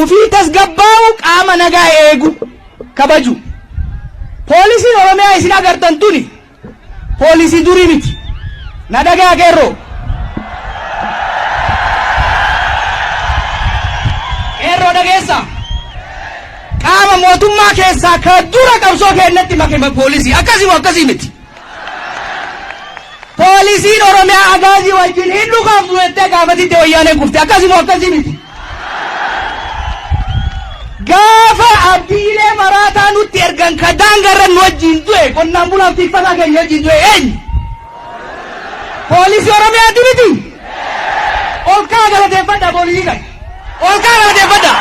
ufii tasgabbaa'u qaama nagaa eegu kabaju. Poolisiin Oromiyaa isin agartan tuni poolisii durii miti. Na dhagaa qeerroo. Qeerroo dhageessa. Qaama mootummaa keessaa ka dura qabsoo keenyatti makame poolisii akkasii miti. Poolisiin Oromiyaa agaazii wajjin hin dhugaafnu jettee gaafatitti wayyaaneen kufte akkasii miti. Gaafa abdiilee maraataa nutti ergan ka daangarra nu wajjin du'e qonnaan bulaaf tikfataa keenya wajjin du'e eenyu? Poolisii Oromiyaati miti. Ol kaa galateeffadha poolisii kana. Ol kaa galateeffadha.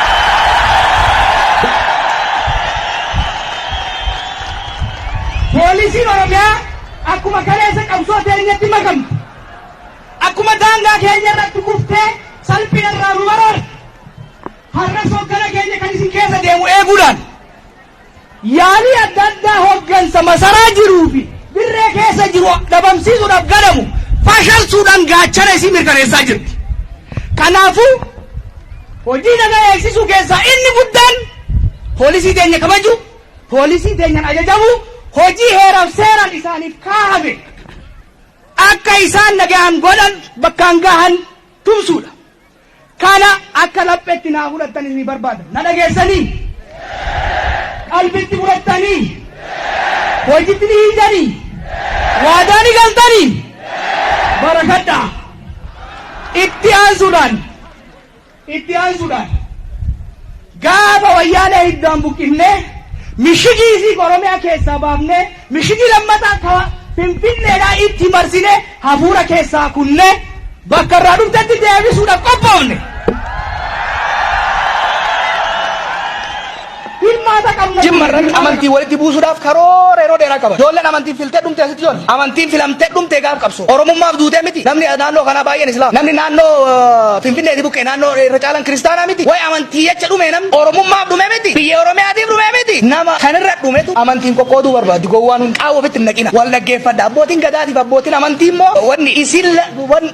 Poolisiin Oromiyaa akkuma kaleessa qabsoo teenyatti makamte. Akkuma daangaa keenya irratti kuftee salphina irraa nu baraarte. Har'a soogana keenya kan isin keessa deemu eeguudhaan yaalii adda addaa hooggansa masaraa jiruu fi dirree keessa jiru dhabamsiisuudhaaf gadamu fashalsuudhaan gaachana isin mirkaneessaa jirti. Kanaafuu hojii nagaa eegsisuu keessaa inni guddaan poolisii teenya kabaju, poolisii teenyaan ajajamu, hojii heeraaf seeraan isaaniif kaahame akka isaan nagaan godhan bakkaan gahan tumsuudha. Kana akka lapheetti naa fudhattanii ni barbaada. Na dhageessanii qalbitti fudhattanii hojiitti ni hiitanii waadaa ni galtanii barakadhaa. Itti aansuudhaan gaafa wayyaanee hiddaan buqqifnee mishigii isii Oromiyaa keessaa baafnee mishigii lammataa Finfinneedhaa itti marsinee hafuura keessaa kunnee bakka irraa dhuftetti deebisuudhaaf qophoofne. Jimmarran amantii walitti buusuudhaaf karoora yeroo dheeraa qaba. Ijoolleen amantiin filtee dhumtee asitti ijoollee. Amantiin filamtee dhumtee gaaf qabsoo. Oromummaaf duutee miti. Namni naannoo kanaa baay'een Islaam. Namni naannoo Finfinneetii buqqee naannoo irra caalan kiristaanaa miti. Way amantii jecha dhume namni Oromummaaf dhume miti. Biyya Oromiyaatiif dhume miti. Nama kanirra dhumetu amantiin qoqqooduu barbaadu. Gowwaan hun qaawwa ofitti hin naqina. Wal dhaggeeffadha. Abbootiin gadaatiif abbootiin amantii immoo wanni isin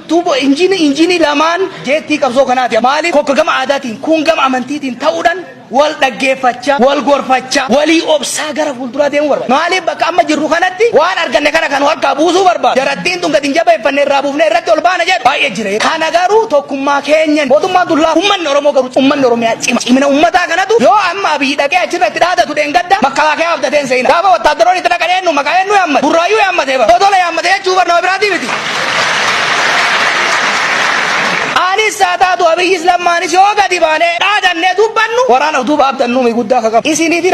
tuubo injiinii lamaan jeettii qabsoo kanaati. Maaliif kokka gama aadaatiin kun gama amantiitiin ta'uudhaan wal dhaggeeffachaa wal gorfachaa walii obsaa gara fuulduraa deemuu barbaada. Maaliif bakka amma jirru kanatti waan arganne kana kan harkaa buusuu barbaada. Jarattiin tun gadi hin jabeeffanne irraa buufnee irratti ol baana jedhu baay'ee jira. Kana garuu tokkummaa keenyan mootummaan dullaa uummanni Oromoo garuu uummanni Oromiyaa cimina uummataa kanatu yoo amma biyyi dhaqee achirratti dhaadatu dheengadda makalaakaa abdateen seena. Gaafa wattaaddaroonni itti dhaqan eenyu maqaa eenyu yaammate burraayyuu yaammatee bara. Otola yaammatee jechuu barnama biraatii miti. Anis saataatu abiyyis lammaanis yoo gadi baanee dhaadannee dubbannu waraana utuu baabdannu guddaa kakab. Isiniifi